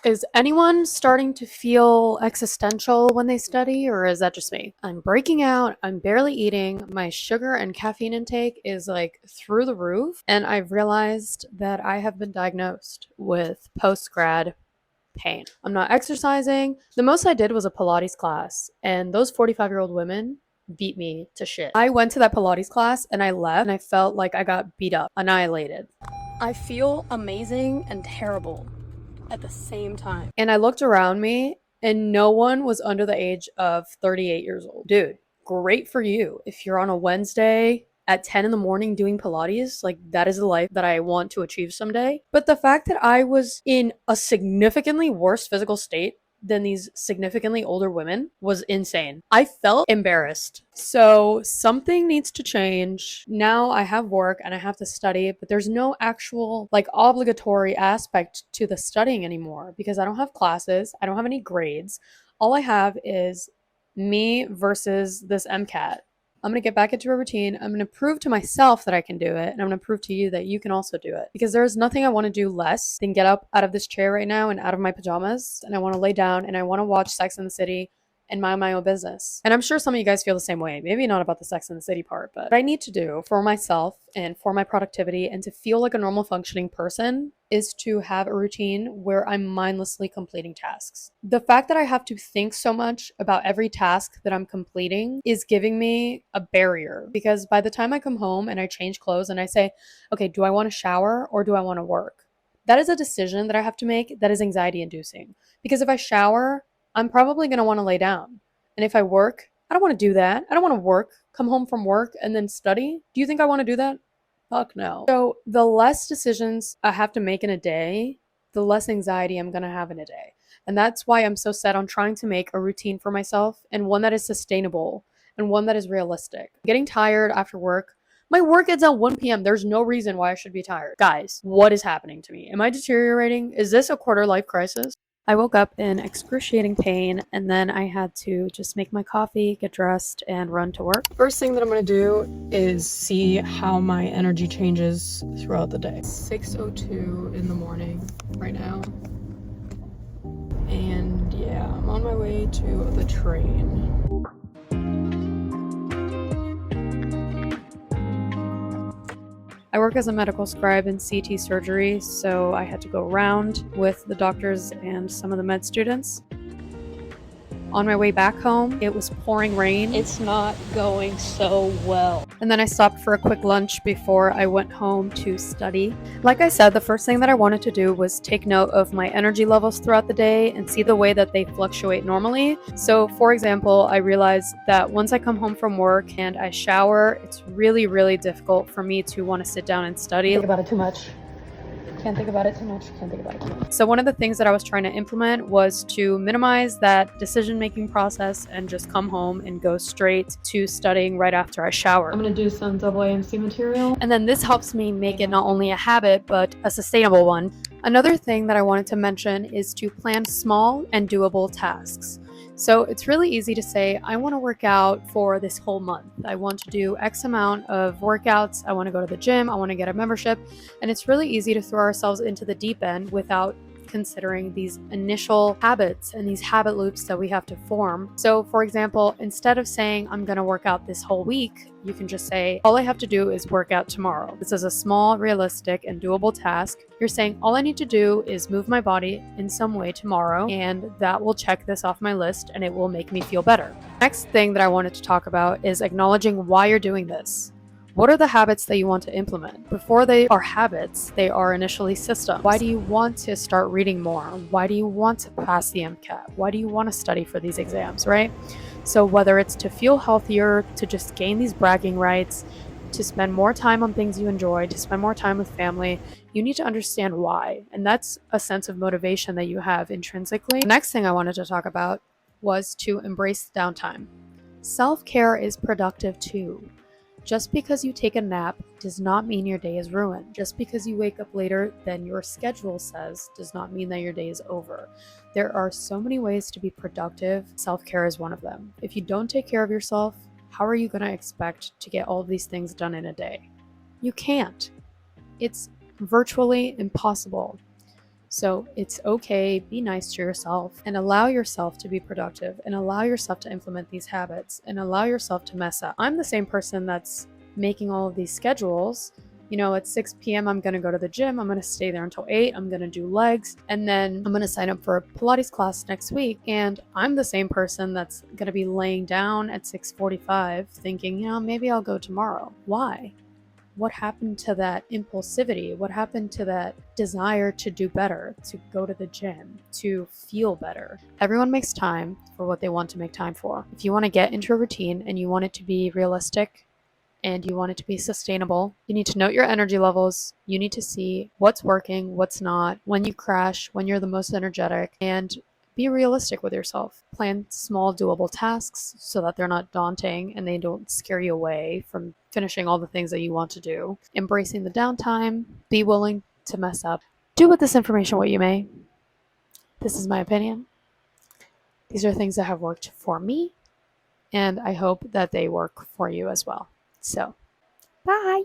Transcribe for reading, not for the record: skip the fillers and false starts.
Is anyone starting to feel existential when they study, or is that just me? I'm breaking out, I'm barely eating, my sugar and caffeine intake is like through the roof, and I've realized that I have been diagnosed with post-grad pain. I'm not exercising. The most I did was a Pilates class, and those 45-year-old women beat me to shit. I went to that Pilates class and I left and I felt like I got beat up, annihilated. I feel amazing and terrible at the same time. And I looked around me and no one was under the age of 38 years old. Dude, great for you. If you're on a Wednesday at 10 in the morning doing Pilates, like that is the life that I want to achieve someday. But the fact that I was in a significantly worse physical state than these significantly older women was insane. I felt embarrassed. So something needs to change. Now I have work and I have to study, but there's no actual like obligatory aspect to the studying anymore because I don't have classes. I don't have any grades. All I have is me versus this MCAT. I'm going to get back into a routine. I'm going to prove to myself that I can do it. And I'm going to prove to you that you can also do it. Because there's nothing I want to do less than get up out of this chair right now and out of my pajamas. And I want to lay down and I want to watch Sex and the City and mind my own business. And I'm sure some of you guys feel the same way. Maybe not about the Sex and the City part, but what I need to do for myself and for my productivity and to feel like a normal functioning person is to have a routine where I'm mindlessly completing tasks. The fact that I have to think so much about every task that I'm completing is giving me a barrier because by the time I come home and I change clothes and I say, okay, do I want to shower or do I want to work? That is a decision that I have to make that is anxiety inducing. Because if I shower, I'm probably going to want to lay down. And if I work, I don't want to do that. I don't want to work, come home from work and then study. Do you think I want to do that? Fuck no. So the less decisions I have to make in a day, the less anxiety I'm going to have in a day. And that's why I'm so set on trying to make a routine for myself and one that is sustainable and one that is realistic. Getting tired after work. My work ends at 1 p.m. There's no reason why I should be tired. Guys, what is happening to me? Am I deteriorating? Is this a quarter life crisis? I woke up in excruciating pain and then I had to just make my coffee, get dressed, and run to work. First thing that I'm going to do is see how my energy changes throughout the day. 6:02 in the morning right now. And yeah, I'm on my way to the train. I work as a medical scribe in CT surgery, so I had to go around with the doctors and some of the med students. On my way back home, it was pouring rain. It's not going so well. And then I stopped for a quick lunch before I went home to study. Like I said, the first thing that I wanted to do was take note of my energy levels throughout the day and see the way that they fluctuate normally. So for example, I realized that once I come home from work and I shower, it's really, really difficult for me to want to sit down and study. Think about it too much. Can't think about it too much. Can't think about it too much. So one of the things that I was trying to implement was to minimize that decision-making process and just come home and go straight to studying right after I shower. I'm going to do some AAMC material. And then this helps me make it not only a habit, but a sustainable one. Another thing that I wanted to mention is to plan small and doable tasks. So it's really easy to say, I want to work out for this whole month. I want to do X amount of workouts. I want to go to the gym. I want to get a membership. And it's really easy to throw ourselves into the deep end without considering these initial habits and these habit loops that we have to form. So for example, instead of saying, I'm going to work out this whole week, you can just say, all I have to do is work out tomorrow. This is a small, realistic, and doable task. You're saying, all I need to do is move my body in some way tomorrow, and that will check this off my list, and it will make me feel better. Next thing that I wanted to talk about is acknowledging why you're doing this. What are the habits that you want to implement? Before they are habits, they are initially systems. Why do you want to start reading more? Why do you want to pass the MCAT? Why do you want to study for these exams, right? So whether it's to feel healthier, to just gain these bragging rights, to spend more time on things you enjoy, to spend more time with family, you need to understand why. And that's a sense of motivation that you have intrinsically. The next thing I wanted to talk about was to embrace downtime. Self-care is productive too. Just because you take a nap does not mean your day is ruined. Just because you wake up later than your schedule says does not mean that your day is over. There are so many ways to be productive. Self-care is one of them. If you don't take care of yourself, how are you going to expect to get all of these things done in a day? You can't. It's virtually impossible. So it's okay, be nice to yourself and allow yourself to be productive and allow yourself to implement these habits and allow yourself to mess up. I'm the same person that's making all of these schedules. At 6 p.m., I'm going to go to the gym. I'm going to stay there until 8. I'm going to do legs. And then I'm going to sign up for a Pilates class next week. And I'm the same person that's going to be laying down at 6:45 thinking, maybe I'll go tomorrow. Why? What happened to that impulsivity? What happened to that desire to do better, to go to the gym, to feel better? Everyone makes time for what they want to make time for. If you want to get into a routine and you want it to be realistic and you want it to be sustainable, you need to note your energy levels. You need to see what's working, what's not, when you crash, when you're the most energetic, and be realistic with yourself. Plan small, doable tasks so that they're not daunting and they don't scare you away from finishing all the things that you want to do. Embracing the downtime, be willing to mess up. Do with this information what you may. This is my opinion. These are things that have worked for me, and I hope that they work for you as well. So, bye.